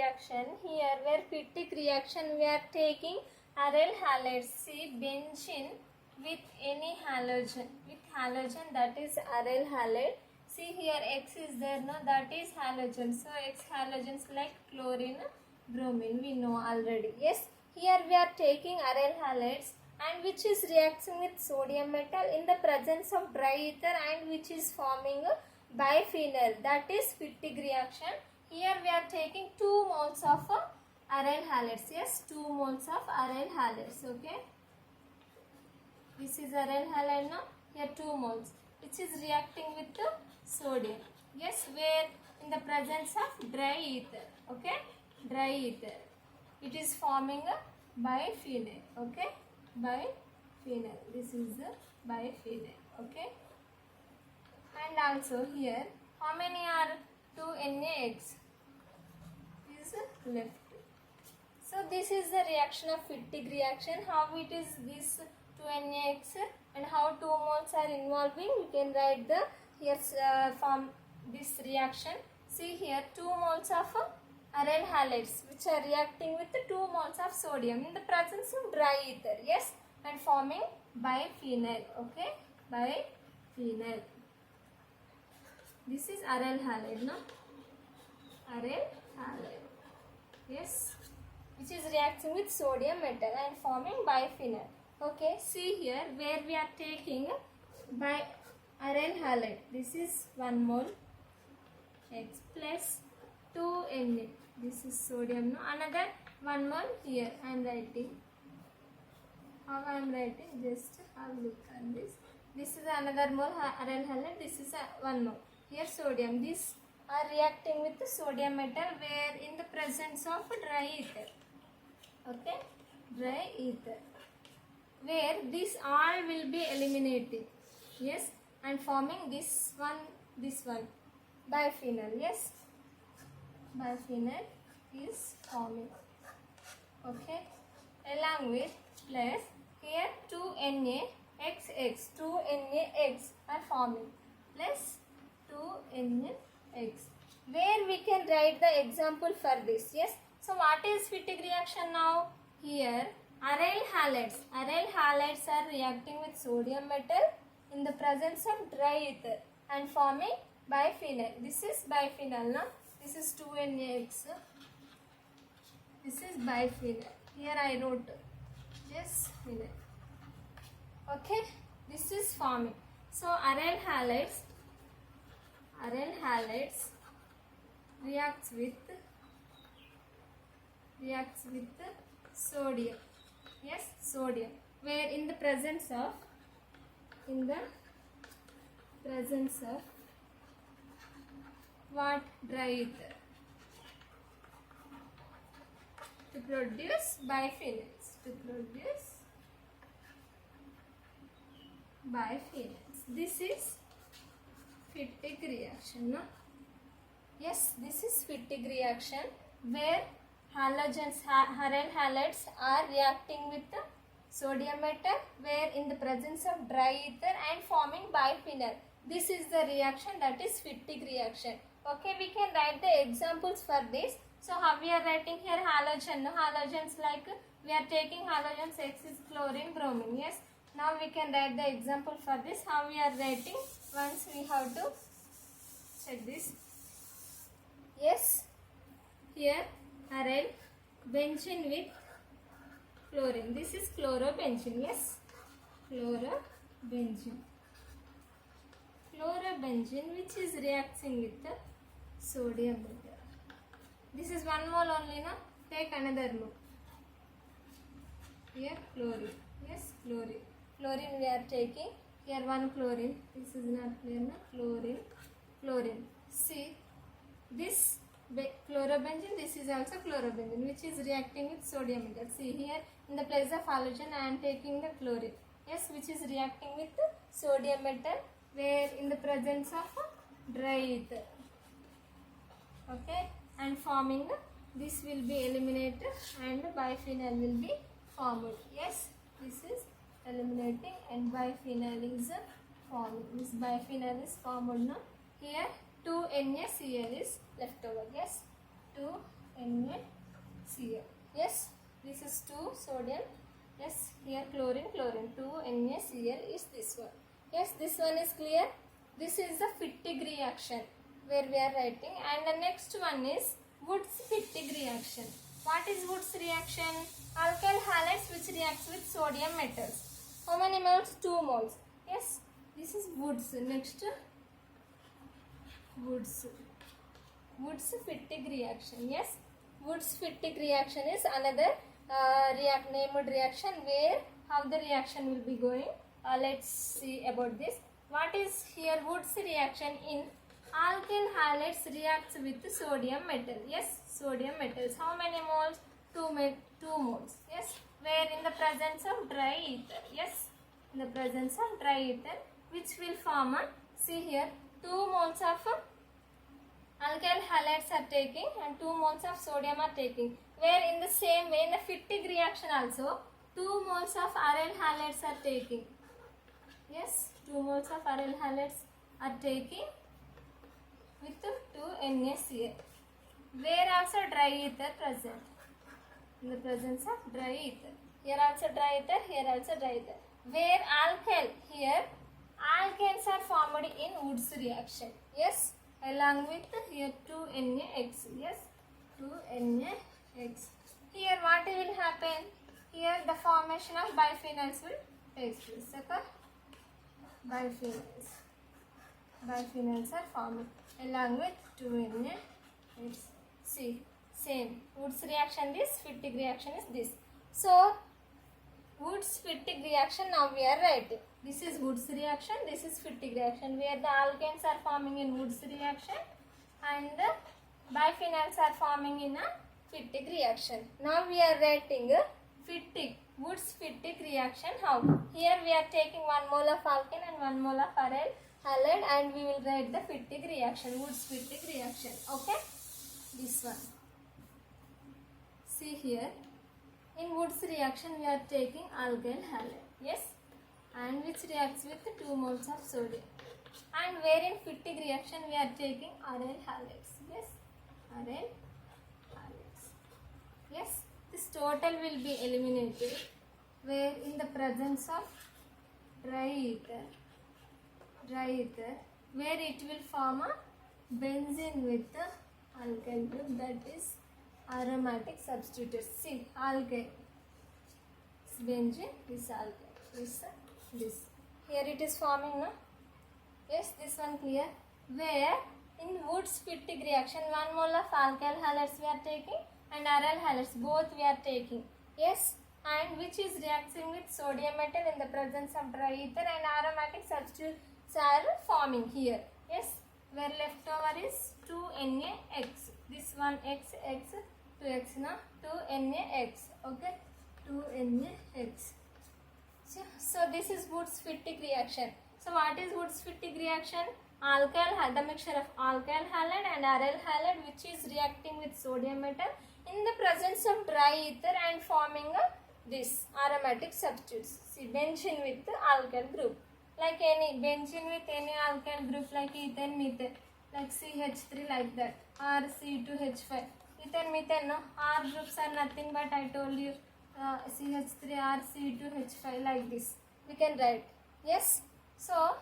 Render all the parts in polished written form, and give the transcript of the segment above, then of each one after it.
reaction. Here where Fittig reaction we are taking aryl halides. See benzene with any halogen. With halogen that is aryl halide. See here X is there, no, that is halogen. So X halogens like chlorine, bromine, we know already. Yes, here we are taking aryl halides and which is reacting with sodium metal in the presence of dry ether and which is forming biphenyl, that is Fittig reaction. Here we are taking 2 moles of aryl halides. Yes, 2 moles of aryl halides. Okay, this is aryl halide now. Here 2 moles which is reacting with sodium. Yes, where in the presence of dry ether. Okay, dry ether, it is forming a biphenyl. Okay, biphenyl, this is the biphenyl. Okay, and also here how many are 2NaX is left. So this is the reaction of Fittig reaction. How it is this 2NaX and how 2 moles are involving. We can write the here from this reaction. See here 2 moles of aryl halides which are reacting with 2 moles of sodium in the presence of dry ether. Yes, and forming biphenyl. Okay, biphenyl. This is aryl halide, no? Aryl halide. Yes, which is reacting with sodium metal and forming biphenyl. Okay, see here where we are taking by aryl halide. This is 1 mole X plus 2Na. This is sodium. No, another 1 mole here. I am writing. How I am writing? Just have a look at this. This is another mole aryl halide. This is 1 mole. Here sodium. These are reacting with the sodium metal where in the presence of dry ether. Okay, dry ether, where this all will be eliminating. Yes, and forming this one, biphenyl. Yes, biphenyl is forming. Okay, along with plus here 2NaXX, 2NaX are forming plus 2NaX, where we can write the example for this. Yes, so what is Fittig reaction now? Here aryl halides are reacting with sodium metal in the presence of dry ether and forming biphenyl. This is biphenyl, no? This is 2NaX. This is biphenyl. Here I wrote just phenyl. Okay, this is forming. So aryl halides reacts with sodium. Yes, sodium, where in the presence of what? Dry ether, to produce biphenyls. This is Fittig reaction, no? Yes, this is Fittig reaction where halogens, aryl halides are reacting with the sodium metal where in the presence of dry ether and forming biphenyl. This is the reaction, that is Fittig reaction. Okay, we can write the examples for this. So how we are writing here halogen, no? Halogens like we are taking halogens, X is chlorine, bromine. Yes, now we can write the example for this. How we are writing? Once we have to check this. Yes, here aryl benzene with chlorine. This is chlorobenzene. Yes, chlorobenzene which is reacting with the sodium metal. This is 1 mole only, no? Take another mole. Here chlorine. Yes, chlorine we are taking. Here 1 chlorine. This is not clear, no? Chlorine. See this chlorobenzene, this is also chlorobenzene which is reacting with sodium metal. See here in the place of halogen I am taking the chlorine. Yes, which is reacting with sodium metal where in the presence of dry ether. Okay, and forming this will be eliminated and biphenyl will be formed. Yes, this is eliminating and biphenyl is forming. This biphenyl is formed now. Here 2NaCl is left over. Yes, 2NaCl. 2 sodium. Yes, here chlorine, 2 NaCl is this one. Yes, this one is clear. This is the Fittig reaction where we are writing, and the next one is Wurtz-Fittig reaction. What is Wurtz reaction? Alkyl halides which reacts with sodium metals. How many moles? 2 moles. Yes, this is Wurtz. Next, Wurtz-Fittig reaction. Yes, Wurtz-Fittig reaction is another named reaction where how the reaction will be going. Let's see about this. What is here Wurtz reaction? In alkyl halides reacts with sodium metal. Yes, sodium metals. How many moles? 2 moles. Yes, where in the presence of dry ether. Yes, in the presence of dry ether, which will form a, see here, 2 moles of alkyl halides are taking and 2 moles of sodium are taking. Where in the same way in the Fittig reaction also 2 moles of aryl halides are taking. Yes, 2 moles of aryl halides are taking with 2 NaCl. Where also dry ether present. In the presence of dry ether. Here also dry ether, here also dry ether. Where alkyl, here alkanes are formed in Wurtz reaction. Yes, along with here 2NaX. Yes, 2NaX. Here what will happen? Here the formation of biphenyls will take place. Okay? Biphenyls are formed along with 2NaX. See, same. Wurtz reaction this, Fittig reaction is this. So, Wurtz-Fittig reaction now we are writing. This is Wurtz reaction, this is Fittig reaction where the alkanes are forming in Wurtz reaction and the biphenyls are forming in a Fittig reaction. Now we are writing Fittig, Wurtz-Fittig reaction. How? Here we are taking 1 mole of alkane and 1 mole of aryl halide and we will write the Fittig reaction, Wurtz-Fittig reaction. Okay? This one. See here. In Wurtz reaction we are taking alkyl halide. Yes? And which reacts with 2 moles of sodium. And where in Fittig reaction we are taking aryl halides. Yes? Aryl halides. Yes? This total will be eliminated where in the presence of dry ether, where it will form a benzene with the alkyl group, that is aromatic substitutes. See, alkyl, benzene, this alkyl, this. Here it is forming, no? Yes, this one clear. Where in Wurtz-Fittig reaction 1 mole of alkyl halides we are taking and aryl halides both we are taking. Yes, and which is reacting with sodium metal in the presence of dry ether and aromatic substitutes are forming here. Yes, where leftover is 2NaX. This one X, 2X now, 2NaX. Okay, 2NaX. So this is Wurtz-Fittig reaction. So what is Wurtz-Fittig reaction? The mixture of alkyl halide and aryl halide which is reacting with sodium metal in the presence of dry ether and forming this aromatic substitutes. See, benzene with the alkyl group. Like any benzene with any alkyl group like ethane, methane, like CH3 like that, or C2H5. Ethane, methane, no? R groups are nothing but I told you CH3 or C2H5 like this. We can write. Yes. So,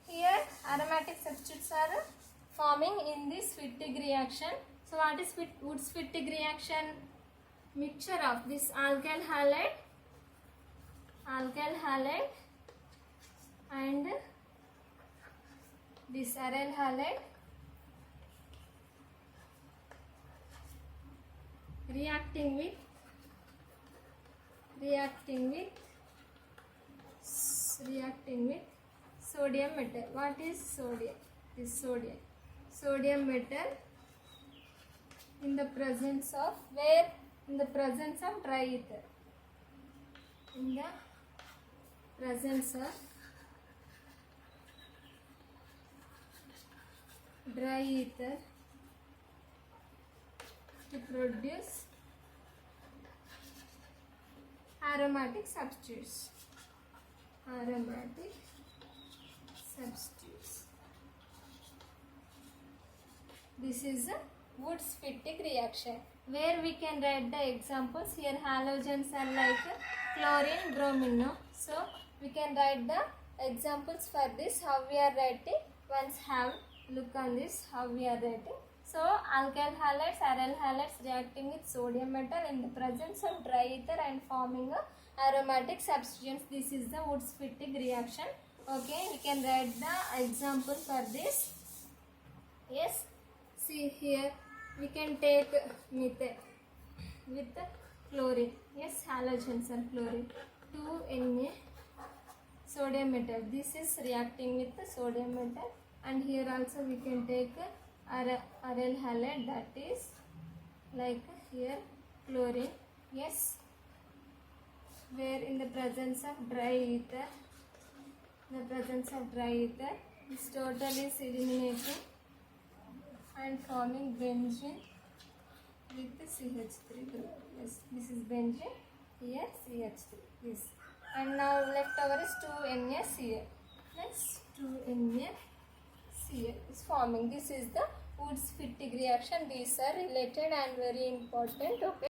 here aromatic substitutes are forming in this Fittig reaction. So, what is Wurtz-Fittig reaction? Mixture of this alkyl halide and this aryl halide reacting with sodium metal. What is sodium? This sodium metal in the presence of where? In the presence of dry ether. In the presence of dry ether to produce aromatic substitutes. This is Woods-Fittig reaction, where we can write the examples. Here halogens are like chlorine, bromine. No? So we can write the examples for this. How we are writing? Once have look on this. How we are writing? So alkyl halides, aryl halides reacting with sodium metal in the presence of dry ether and forming a aromatic substituents. This is the Woods-Fittig reaction. Okay, we can write the example for this. Yes, see here we can take methane with chlorine. Yes, halogens are chlorine. 2Na sodium metal. This is reacting with the sodium metal. And here also we can take aryl halide, that is like here chlorine. Yes, where in the presence of dry ether, this total is eliminating and forming benzene with the CH3 group. Yes, this is benzene, here CH3, this. And now left over is 2NaCl. Plus 2NaCl is forming. This is the Woods-Fittig reaction. These are related and very important. Okay.